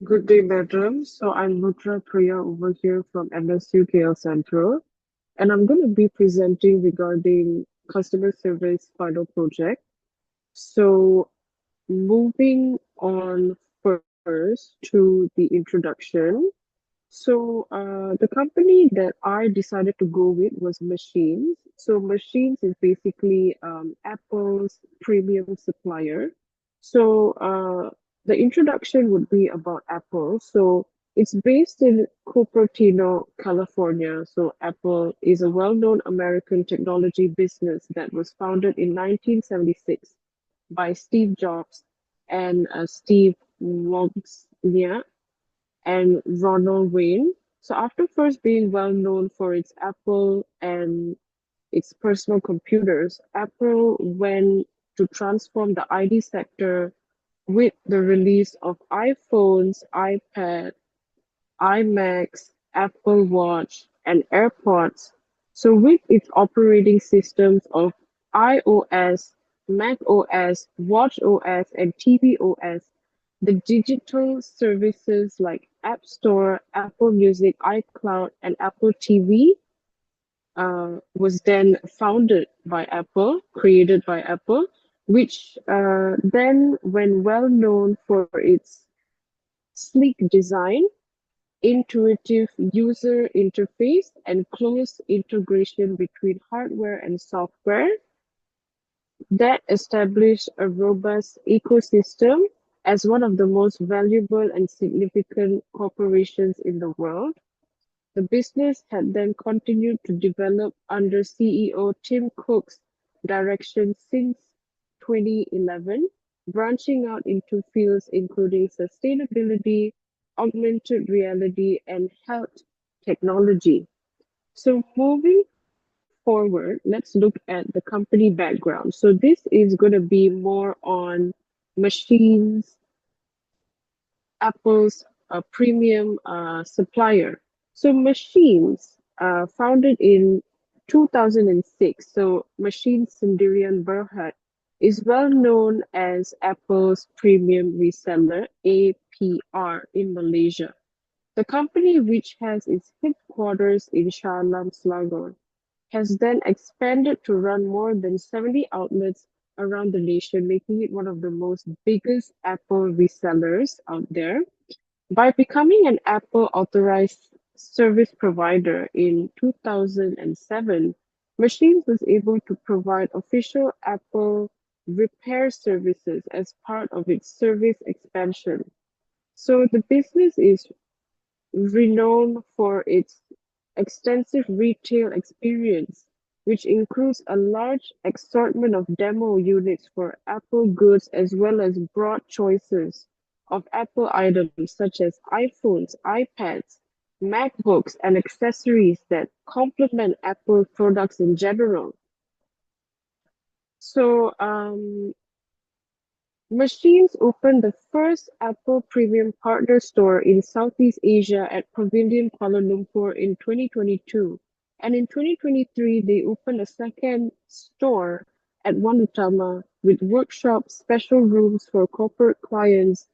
Good day, madam. So I'm Rudhrapriya over here from MSU KL Central, and I'm going to be presenting regarding customer service final project. So moving on first to the introduction. The company that I decided to go with was Machines. So Machines is basically Apple's premium supplier. The introduction would be about Apple. So it's based in Cupertino, California. So Apple is a well-known American technology business that was founded in 1976 by Steve Jobs and Steve Wozniak and Ronald Wayne. So after first being well known for its Apple and its personal computers, Apple went to transform the ID sector with the release of iPhones, iPad, iMacs, Apple Watch, and AirPods. So with its operating systems of iOS, macOS, watchOS, and tvOS, the digital services like App Store, Apple Music, iCloud, and Apple TV was then founded by Apple, created by Apple, which then went well known for its sleek design, intuitive user interface, and close integration between hardware and software that established a robust ecosystem as one of the most valuable and significant corporations in the world. The business had then continued to develop under CEO Tim Cook's direction since 2011, branching out into fields including sustainability, augmented reality, and health technology. So moving forward, let's look at the company background. So this is going to be more on machines, Apple's premium supplier. So Machines, founded in 2006, so Machines Sendirian Berhad is well known as Apple's premium reseller, APR, in Malaysia. The company, which has its headquarters in Shah Alam, Selangor, has then expanded to run more than 70 outlets around the nation, making it one of the most biggest Apple resellers out there. By becoming an Apple authorized service provider in 2007, Machines was able to provide official Apple repair services as part of its service expansion. So the business is renowned for its extensive retail experience, which includes a large assortment of demo units for Apple goods as well as broad choices of Apple items such as iPhones, iPads, MacBooks, and accessories that complement Apple products in general. So, Machines opened the first Apple Premium Partner Store in Southeast Asia at Pavilion Kuala Lumpur in 2022. And in 2023, they opened a second store at Wanutama with workshops, special rooms for corporate clients,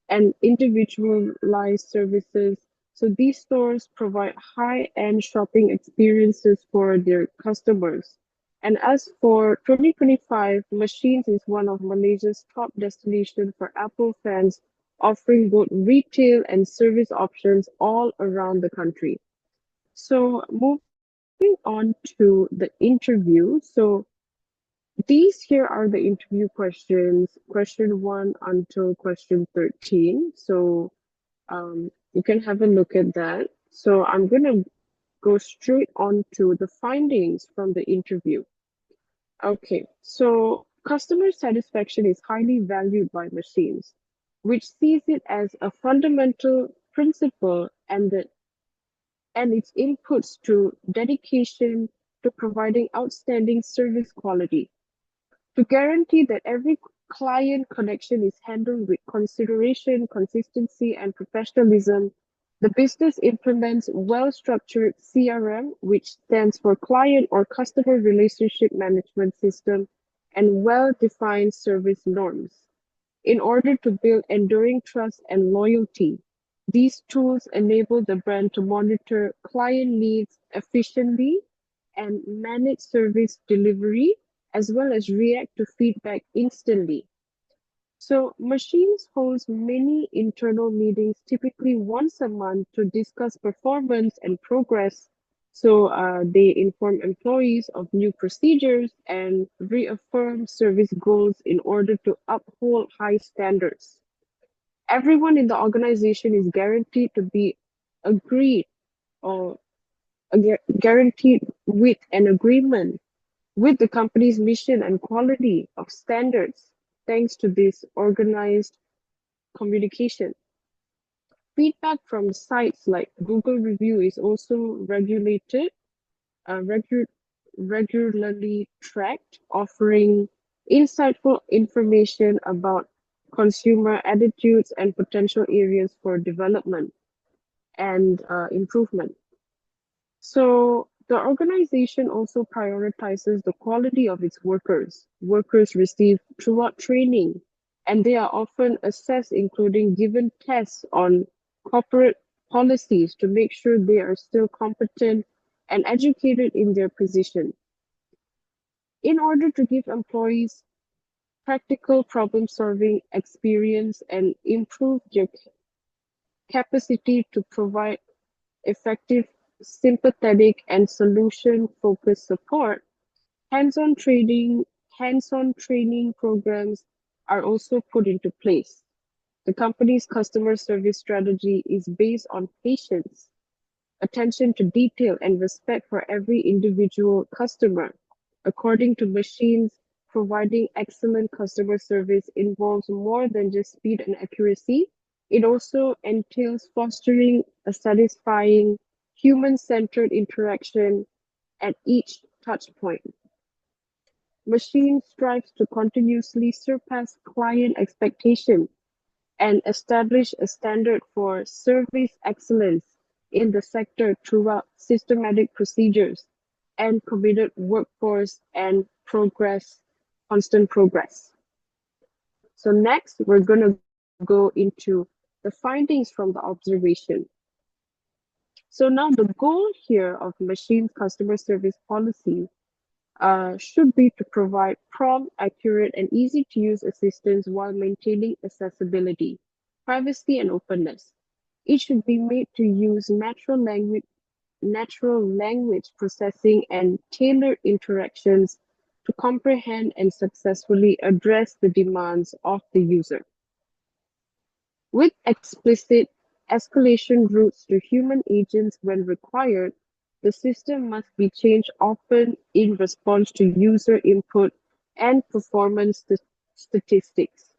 and individualized services. So these stores provide high-end shopping experiences for their customers. And as for 2025, Machines is one of Malaysia's top destinations for Apple fans, offering both retail and service options all around the country. So moving on to the interview. So these here are the interview questions, question 1 until question 13. So you can have a look at that. So I'm going to go straight on to the findings from the interview. Okay, so customer satisfaction is highly valued by machines, which sees it as a fundamental principle and its inputs to dedication to providing outstanding service quality. To guarantee that every client connection is handled with consideration, consistency, and professionalism, the business implements well-structured CRM, which stands for Client or Customer Relationship Management System, and well-defined service norms in order to build enduring trust and loyalty. These tools enable the brand to monitor client needs efficiently and manage service delivery, as well as react to feedback instantly. So machines holds many internal meetings, typically once a month, to discuss performance and progress. So they inform employees of new procedures and reaffirm service goals in order to uphold high standards. Everyone in the organization is guaranteed to be agreed or guaranteed with an agreement with the company's mission and quality of standards thanks to this organized communication. Feedback from sites like Google Review is also regulated, uh, regu- regularly tracked, offering insightful information about consumer attitudes and potential areas for development and improvement. So the organization also prioritizes the quality of its workers. Workers receive throughout training, and they are often assessed, including given tests on corporate policies to make sure they are still competent and educated in their position. In order to give employees practical problem solving experience and improve their capacity to provide effective, sympathetic, and solution-focused support, hands-on training, hands-on training programs are also put into place. The company's customer service strategy is based on patience, attention to detail, and respect for every individual customer. According to machines, providing excellent customer service involves more than just speed and accuracy. It also entails fostering a satisfying, human-centered interaction at each touch point. Machine strives to continuously surpass client expectations and establish a standard for service excellence in the sector throughout systematic procedures and committed workforce and constant progress. So next, we're going to go into the findings from the observation. So now the goal here of machine customer service policy should be to provide prompt, accurate, and easy to use assistance while maintaining accessibility, privacy, and openness. It should be made to use natural language processing and tailored interactions to comprehend and successfully address the demands of the user. With explicit escalation routes to human agents when required, the system must be changed often in response to user input and performance statistics.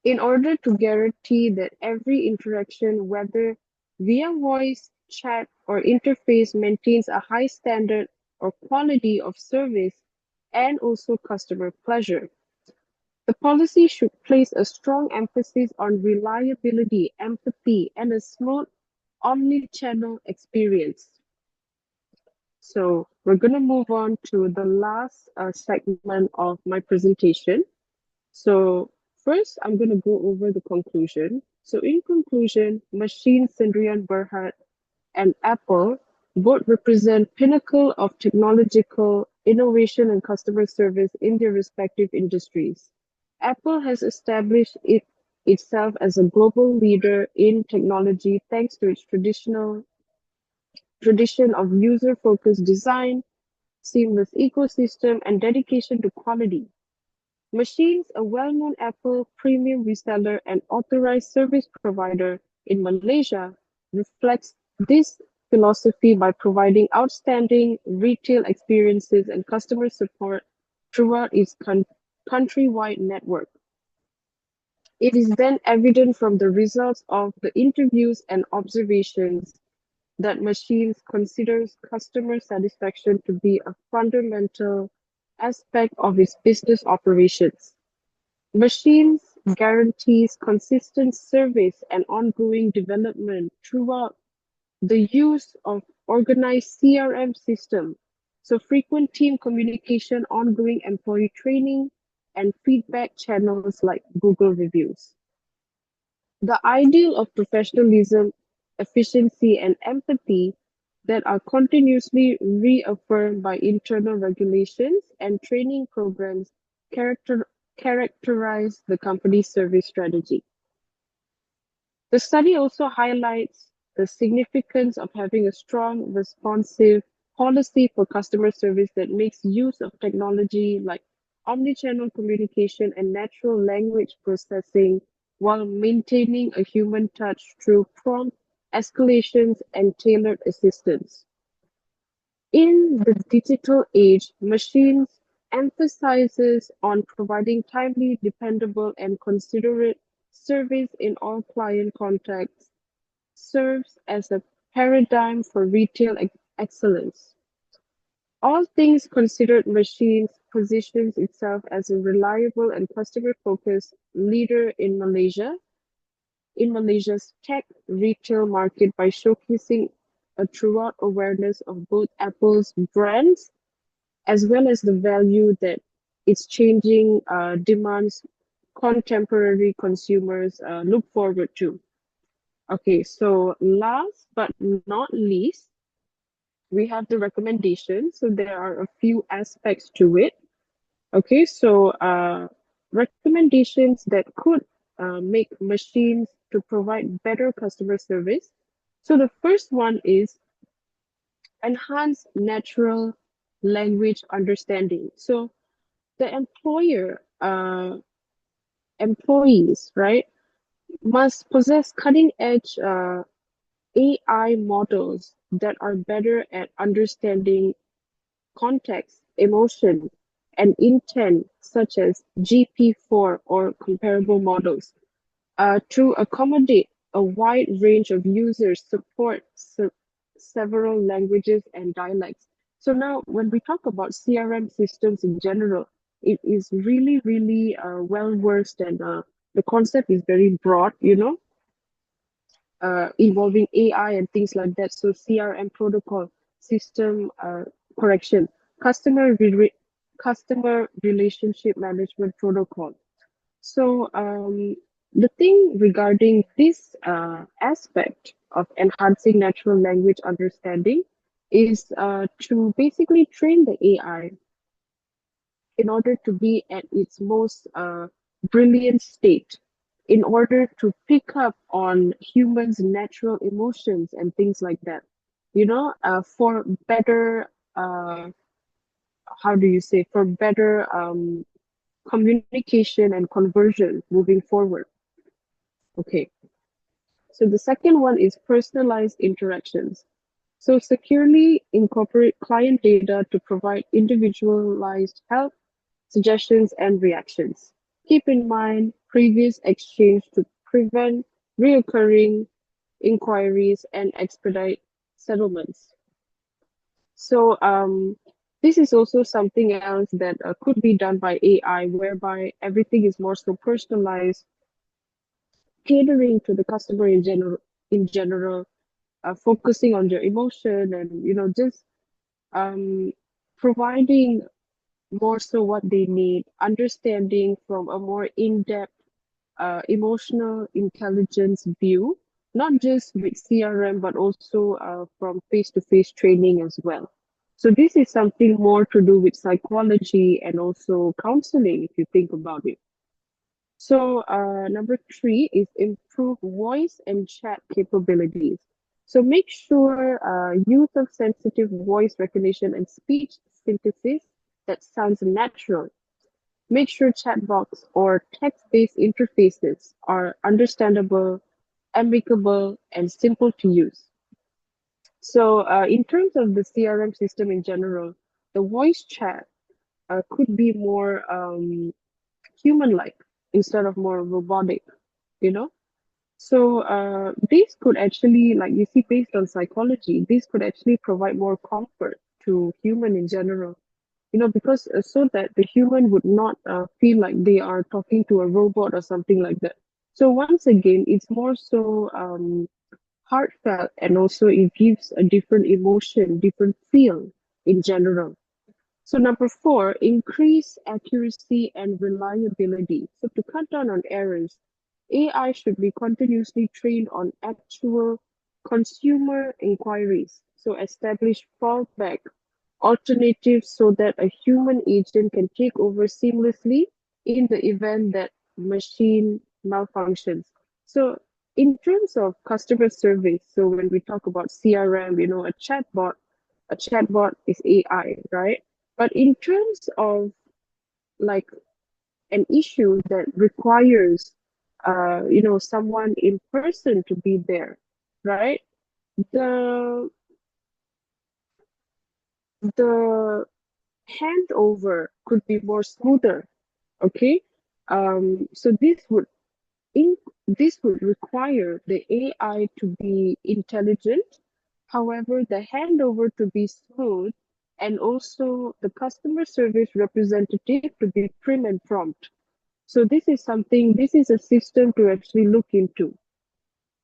In order to guarantee that every interaction, whether via voice, chat, or interface, maintains a high standard or quality of service and also customer pleasure. The policy should place a strong emphasis on reliability, empathy, and a smooth omni-channel experience. So we're going to move on to the last segment of my presentation. So first, I'm going to go over the conclusion. So in conclusion, Machine, Sindrian Berhad, and Apple both represent pinnacle of technological innovation and customer service in their respective industries. Apple has established itself as a global leader in technology thanks to its tradition of user-focused design, seamless ecosystem, and dedication to quality. Machines, a well-known Apple premium reseller and authorized service provider in Malaysia, reflects this philosophy by providing outstanding retail experiences and customer support throughout its countrywide network. It is then evident from the results of the interviews and observations that Machines considers customer satisfaction to be a fundamental aspect of its business operations. Machines guarantees consistent service and ongoing development throughout the use of organized CRM system, so frequent team communication, ongoing employee training, and feedback channels like Google reviews. The ideal of professionalism, efficiency, and empathy that are continuously reaffirmed by internal regulations and training programs character, characterize the company's service strategy. The study also highlights the significance of having a strong, responsive policy for customer service that makes use of technology like omnichannel communication and natural language processing while maintaining a human touch through prompt escalations and tailored assistance. In the digital age, machines emphasizes on providing timely, dependable, and considerate service in all client contexts, serves as a paradigm for retail excellence. All things considered, machines positions itself as a reliable and customer-focused leader in Malaysia's tech retail market by showcasing a throughout awareness of both Apple's brands as well as the value that its changing demands contemporary consumers look forward to. Okay, so last but not least, we have the recommendation. So there are a few aspects to it. Okay, so recommendations that could make machines to provide better customer service. So the first one is enhance natural language understanding. So the employees, right, must possess cutting edge AI models that are better at understanding context, emotion, and intent, such as GP4 or comparable models, to accommodate a wide range of users, support several languages and dialects. So now, when we talk about CRM systems in general, it is really, really well versed, and the concept is very broad, involving AI and things like that. So CRM protocol, system correction, customer customer relationship management protocol. So the thing regarding this aspect of enhancing natural language understanding is to basically train the AI in order to be at its most brilliant state, in order to pick up on humans' natural emotions and things like that, for better, how do you say, for better communication and conversion moving forward. Okay, so the second one is personalized interactions. So securely incorporate client data to provide individualized help, suggestions, and reactions. Keep in mind previous exchange to prevent reoccurring inquiries and expedite settlements. So this is also something else that could be done by AI, whereby everything is more so personalized, catering to the customer in general, focusing on their emotion and just um, providing more so what they need, understanding from a more in-depth emotional intelligence view, not just with CRM, but also from face-to-face training as well. So this is something more to do with psychology and also counseling, if you think about it. So number three is improve voice and chat capabilities. So make sure use of sensitive voice recognition and speech synthesis that sounds natural. Make sure chatbots or text-based interfaces are understandable, amicable, and simple to use. So in terms of the CRM system in general, the voice chat could be more human-like instead of more robotic, you know? So this could actually, like you see, based on psychology, this could actually provide more comfort to human in general, because so that the human would not feel like they are talking to a robot or something like that. So once again, it's more so heartfelt, and also it gives a different emotion, different feel in general. So number four, increase accuracy and reliability. So to cut down on errors, AI should be continuously trained on actual consumer inquiries. So establish fallback alternatives so that a human agent can take over seamlessly in the event that machine malfunctions. So in terms of customer service, so when we talk about CRM, a chatbot is AI, right? But in terms of like an issue that requires someone in person to be there, right? The the handover could be more smoother. Okay. So in this would require the AI to be intelligent, however the handover to be smooth, and also the customer service representative to be prim and prompt. So this is a system to actually look into.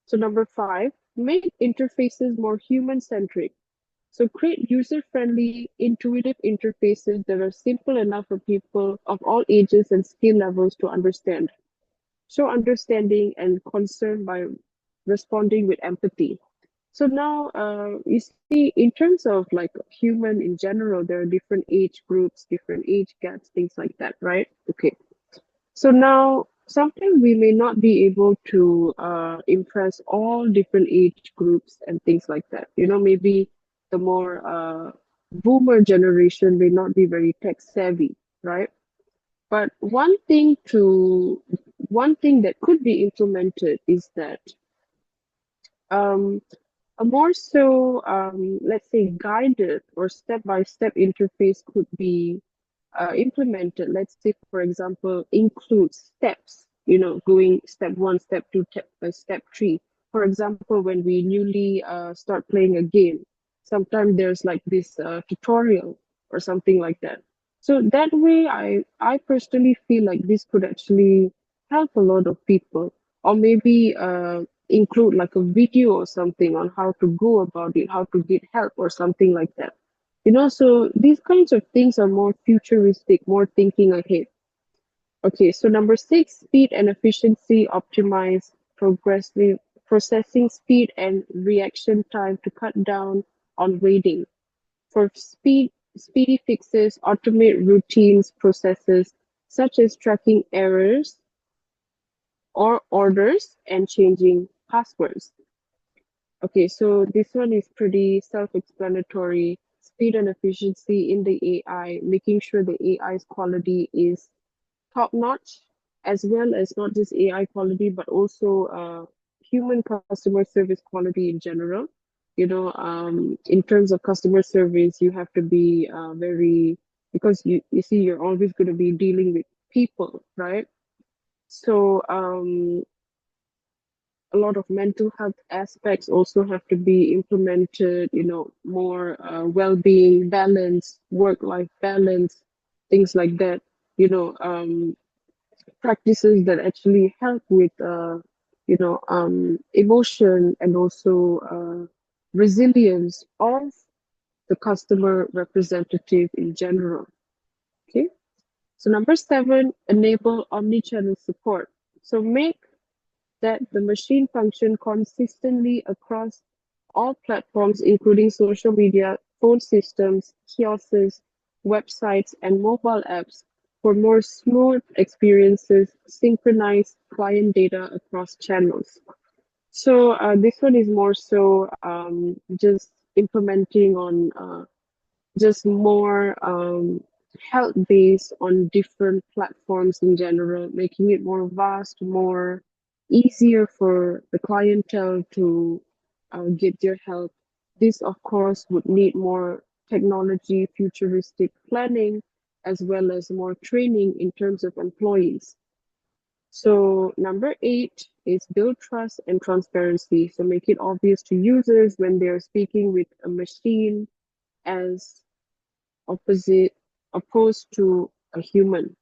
So number five, make interfaces more human-centric. So create user-friendly, intuitive interfaces that are simple enough for people of all ages and skill levels to understand. Show understanding and concern by responding with empathy. So now, you see, in terms of like human in general, there are different age groups, different age gaps, things like that, right? Okay. So now, sometimes we may not be able to impress all different age groups and things like that. Maybe the more boomer generation may not be very tech savvy, right? But one thing that could be implemented is that um, a more so, let's say, guided or step-by-step interface could be implemented. Let's say, for example, include steps, going step one, step two, step three. For example, when we newly start playing a game, sometimes there's like this tutorial or something like that. So that way, I personally feel like this could actually help a lot of people, or maybe include like a video or something on how to go about it, how to get help or something like that. So these kinds of things are more futuristic, more thinking ahead. Okay, so number six, speed and efficiency optimize progressive processing speed and reaction time to cut down on waiting. For speedy fixes, automate routines processes such as tracking errors or orders and changing passwords. Okay, so this one is pretty self-explanatory. Speed and efficiency in the AI, making sure the AI's quality is top-notch, as well as not just AI quality, but also human customer service quality in general. In terms of customer service, you have to be very, because you see, you're always going to be dealing with people, right? So a lot of mental health aspects also have to be implemented, more well-being, balance, work-life balance, things like that, practices that actually help with, emotion and also resilience of the customer representative in general. Okay. So number seven, enable omni-channel support. So make that the machine function consistently across all platforms, including social media, phone systems, kiosks, websites, and mobile apps for more smooth experiences, synchronize client data across channels. So this one is more so just implementing on just more help based on different platforms in general, making it more vast, more easier for the clientele to get their help. This, of course, would need more technology, futuristic planning, as well as more training in terms of employees. So number eight is build trust and transparency. So make it obvious to users when they're speaking with a machine as opposite opposed to a human.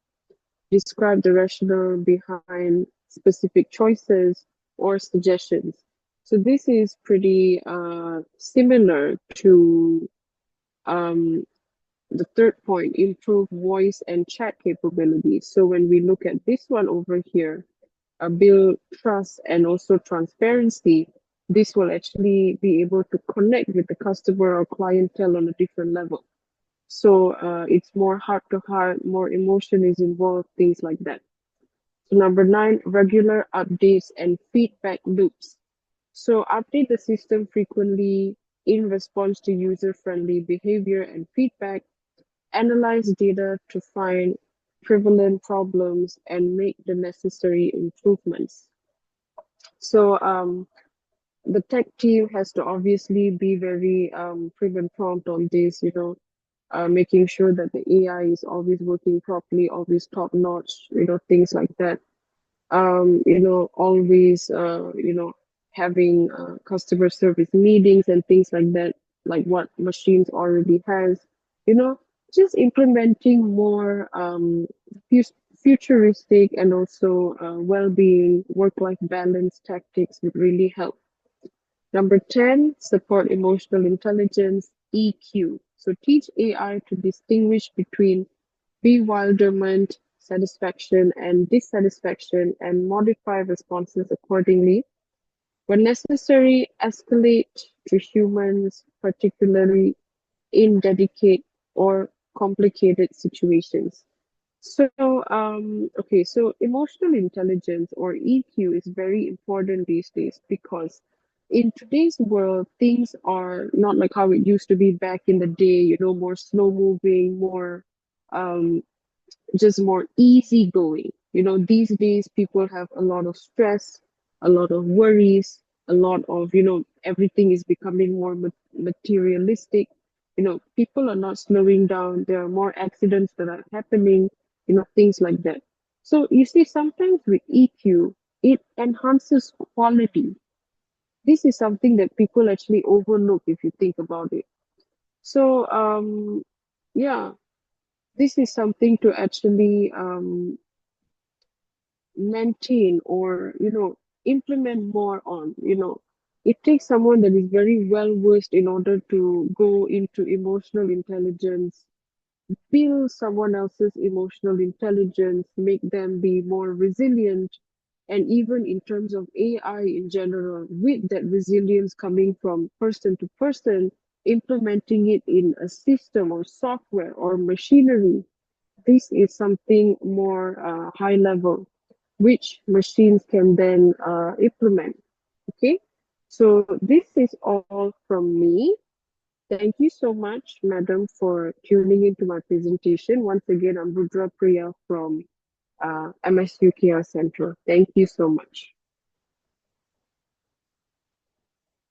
Describe the rationale behind specific choices or suggestions. So this is pretty similar to um, the third point, improve voice and chat capabilities. So when we look at this one over here, build trust and also transparency, this will actually be able to connect with the customer or clientele on a different level. So it's more heart to heart, more emotion is involved, things like that. So number nine, regular updates and feedback loops. So update the system frequently in response to user-friendly behavior and feedback, analyze data to find prevalent problems and make the necessary improvements. So the tech team has to obviously be very prim and prompt on this, making sure that the AI is always working properly, always top notch, things like that. Always, having customer service meetings and things like that, like what machines already has, you know, just implementing more futuristic and also well-being, work-life balance tactics would really help. Number 10, support emotional intelligence, EQ. So teach AI to distinguish between bewilderment, satisfaction, and dissatisfaction, and modify responses accordingly. When necessary, escalate to humans, particularly in delicate or complicated situations. So emotional intelligence or EQ is very important these days because in today's world, things are not like how it used to be back in the day, more slow moving, more um, just more easygoing. These days people have a lot of stress, a lot of worries, a lot of, everything is becoming more materialistic. People are not slowing down. There are more accidents that are happening, things like that. So you see, sometimes with EQ, it enhances quality. This is something that people actually overlook if you think about it. So, yeah, this is something to actually maintain or implement more on. It takes someone that is very well versed in order to go into emotional intelligence, build someone else's emotional intelligence, make them be more resilient, and even in terms of AI in general, with that resilience coming from person to person, implementing it in a system or software or machinery, this is something more high level, which machines can then implement. Okay, so this is all from me. Thank you so much, madam, for tuning into my presentation. Once again, I'm Rudhrapriya from MSU Care Center. Thank you so much.